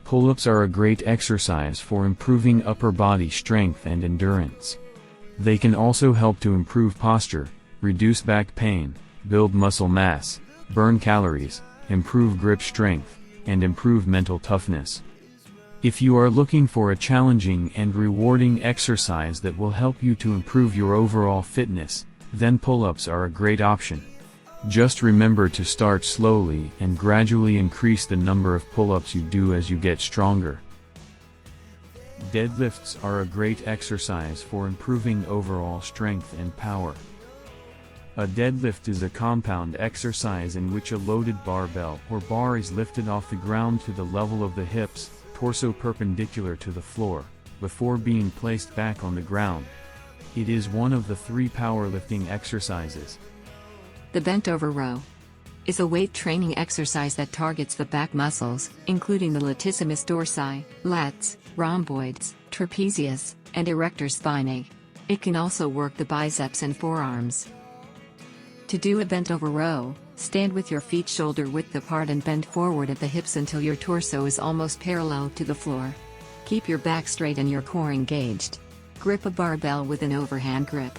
Pull-ups are a great exercise for improving upper body strength and endurance. They can also help to improve posture, reduce back pain, build muscle mass, burn calories, improve grip strength, and improve mental toughness. If you are looking for a challenging and rewarding exercise that will help you to improve your overall fitness, then pull-ups are a great option. Just remember to start slowly and gradually increase the number of pull-ups you do as you get stronger. Deadlifts are a great exercise for improving overall strength and power. A deadlift is a compound exercise in which a loaded barbell or bar is lifted off the ground to the level of the hips, torso perpendicular to the floor, before being placed back on the ground. It is one of the 3 powerlifting exercises. The bent-over row is a weight training exercise that targets the back muscles, including the latissimus dorsi, lats, rhomboids, trapezius, and erector spinae. It can also work the biceps and forearms. To do a bent-over row, stand with your feet shoulder-width apart and bend forward at the hips until your torso is almost parallel to the floor. Keep your back straight and your core engaged. Grip a barbell with an overhand grip.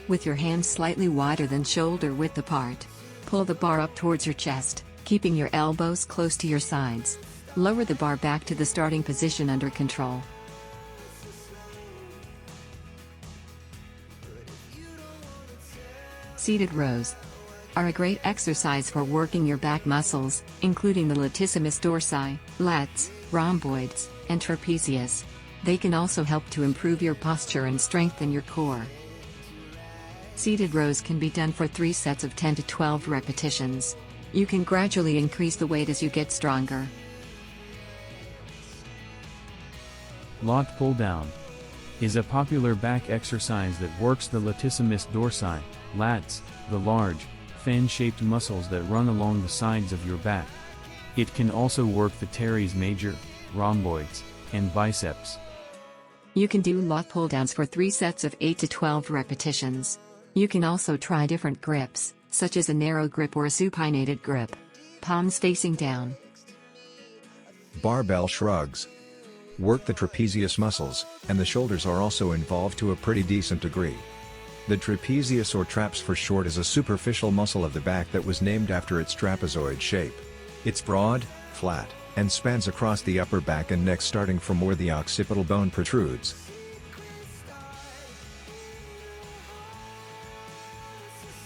With your hands slightly wider than shoulder-width apart, pull the bar up towards your chest, keeping your elbows close to your sides. Lower the bar back to the starting position under control. Seated rows are a great exercise for working your back muscles, including the latissimus dorsi, lats, rhomboids, and trapezius. They can also help to improve your posture and strengthen your core. Seated rows can be done for 3 sets of 10 to 12 repetitions. You can gradually increase the weight as you get stronger. Lat pull-down is a popular back exercise that works the latissimus dorsi, lats, the large, fan-shaped muscles that run along the sides of your back. It can also work the teres major, rhomboids, and biceps. You can do lat pull-downs for 3 sets of 8 to 12 repetitions. You can also try different grips, such as a narrow grip or a supinated grip. Palms facing down. Barbell shrugs. Work the trapezius muscles, and the shoulders are also involved to a pretty decent degree. The trapezius, or traps for short, is a superficial muscle of the back that was named after its trapezoid shape. It's broad, flat, and spans across the upper back and neck starting from where the occipital bone protrudes.